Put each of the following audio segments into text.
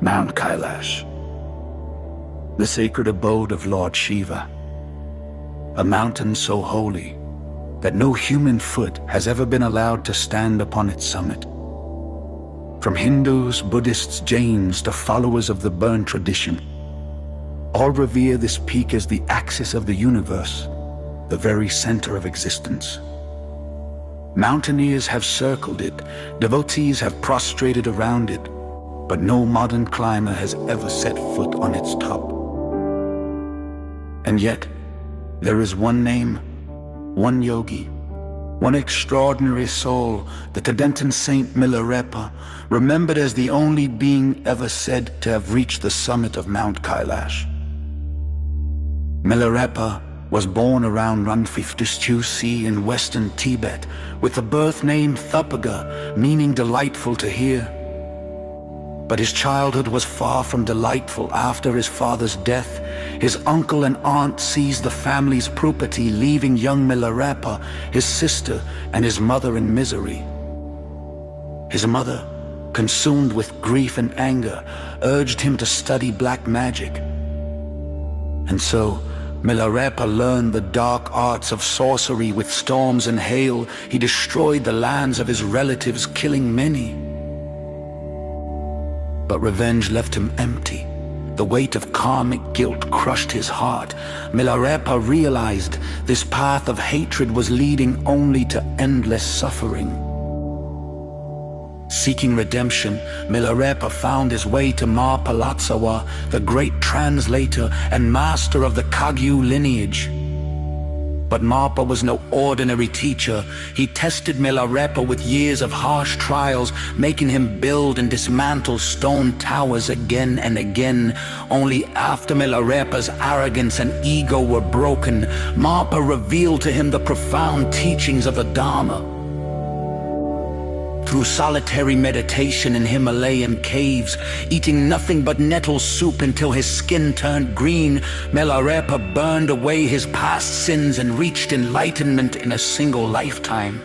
Mount Kailash, the sacred abode of Lord Shiva, a mountain so holy that no human foot has ever been allowed to stand upon its summit. From Hindus, Buddhists, Jains to followers of the Burn tradition, all revere this peak as the axis of the universe, the very center of existence. Mountaineers have circled it, devotees have prostrated around it, but no modern climber has ever set foot on its top. And yet, there is one name, one yogi, one extraordinary soul, the Tibetan saint Milarepa, remembered as the only being ever said to have reached the summit of Mount Kailash. Milarepa was born around 152 C in western Tibet, with the birth name Thupaga, meaning delightful to hear. But his childhood was far from delightful. After his father's death, his uncle and aunt seized the family's property, leaving young Milarepa, his sister, and his mother in misery. His mother, consumed with grief and anger, urged him to study black magic. And so, Milarepa learned the dark arts of sorcery. With storms and hail, he destroyed the lands of his relatives, killing many. But revenge left him empty. The weight of karmic guilt crushed his heart. Milarepa realized this path of hatred was leading only to endless suffering. Seeking redemption, Milarepa found his way to Ma Palatsawa, the great translator and master of the Kagyu lineage. But Mapa was no ordinary teacher. He tested Milarepa with years of harsh trials, making him build and dismantle stone towers again and again. Only after Milarepa's arrogance and ego were broken, Mapa revealed to him the profound teachings of the Dharma. Through solitary meditation in Himalayan caves, eating nothing but nettle soup until his skin turned green, Milarepa burned away his past sins and reached enlightenment in a single lifetime.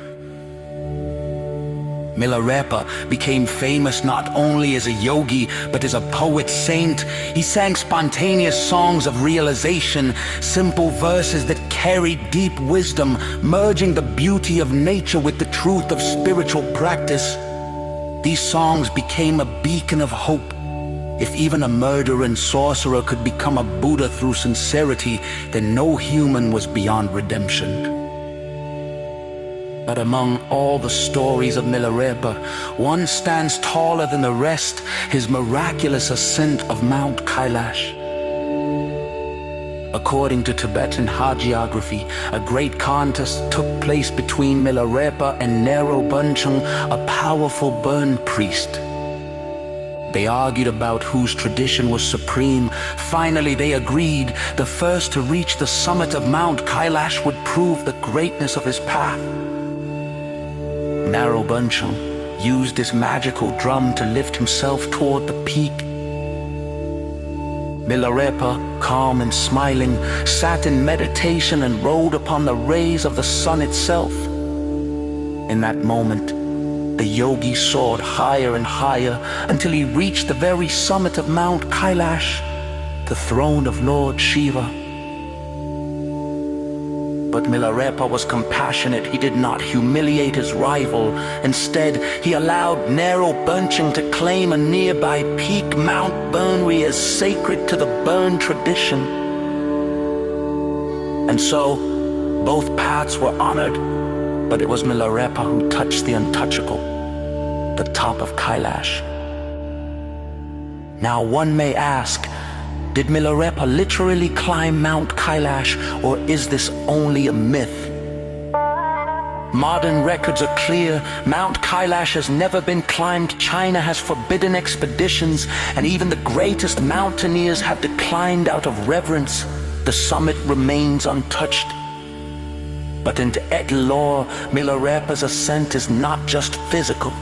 Milarepa became famous not only as a yogi, but as a poet saint. He sang spontaneous songs of realization, simple verses that carried deep wisdom, merging the beauty of nature with the truth of spiritual practice. These songs became a beacon of hope. If even a murderer and sorcerer could become a Buddha through sincerity, then no human was beyond redemption. But among all the stories of Milarepa, one stands taller than the rest: his miraculous ascent of Mount Kailash. According to Tibetan hagiography, a great contest took place between Milarepa and Nero Bunchung, a powerful Burn priest. They argued about whose tradition was supreme. Finally, they agreed the first to reach the summit of Mount Kailash would prove the greatness of his path. Naro Bunchung used his magical drum to lift himself toward the peak. Milarepa, calm and smiling, sat in meditation and rode upon the rays of the sun itself. In that moment, the yogi soared higher and higher until he reached the very summit of Mount Kailash, the throne of Lord Shiva. But Milarepa was compassionate. He did not humiliate his rival. Instead, he allowed Nero Bunchung to claim a nearby peak, Mount Burnri, as sacred to the Burn tradition. And so, both paths were honored, but it was Milarepa who touched the untouchable, the top of Kailash. Now one may ask, did Milarepa literally climb Mount Kailash, or is this only a myth? Modern records are clear. Mount Kailash has never been climbed. China has forbidden expeditions, and even the greatest mountaineers have declined out of reverence. The summit remains untouched. But in Tibetan lore, Milarepa's ascent is not just physical.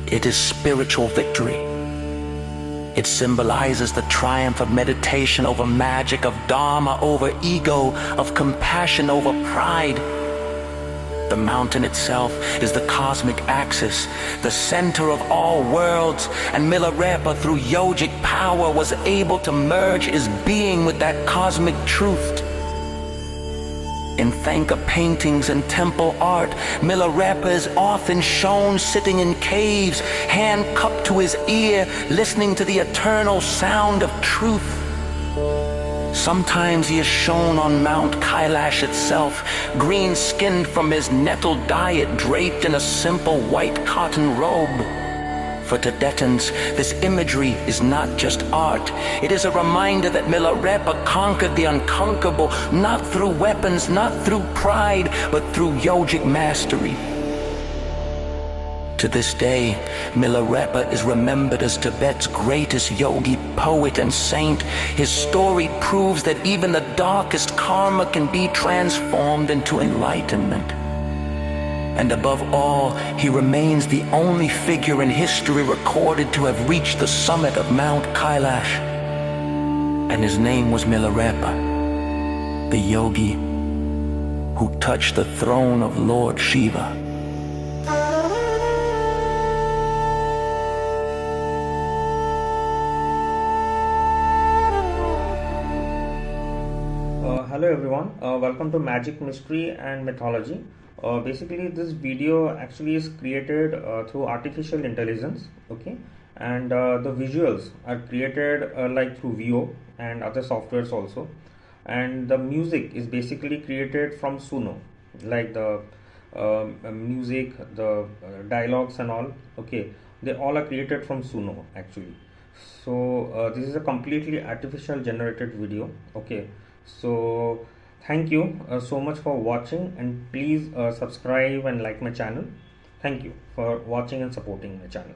It is spiritual victory. It symbolizes the triumph of meditation over magic, of Dharma over ego, of compassion over pride. The mountain itself is the cosmic axis, the center of all worlds, and Milarepa, through yogic power, was able to merge his being with that cosmic truth. In Thangka paintings and temple art, Milarepa is often shown sitting in caves, hand cupped to his ear, listening to the eternal sound of truth. Sometimes he is shown on Mount Kailash itself, green-skinned from his nettle diet, draped in a simple white cotton robe. For Tibetans, this imagery is not just art. It is a reminder that Milarepa conquered the unconquerable, not through weapons, not through pride, but through yogic mastery. To this day, Milarepa is remembered as Tibet's greatest yogi, poet, and saint. His story proves that even the darkest karma can be transformed into enlightenment. And above all, he remains the only figure in history recorded to have reached the summit of Mount Kailash. And his name was Milarepa, the yogi who touched the throne of Lord Shiva. Hello everyone, welcome to Magic, Mystery and Mythology. Basically this video actually is created through artificial intelligence, okay, and the visuals are created like through VO and other softwares also, and the music is basically created from Suno, like the music, the dialogues and all, okay, they all are created from Suno actually. So this is a completely artificial generated video, okay. So thank you so much for watching, and please subscribe and like my channel. Thank you for watching and supporting my channel.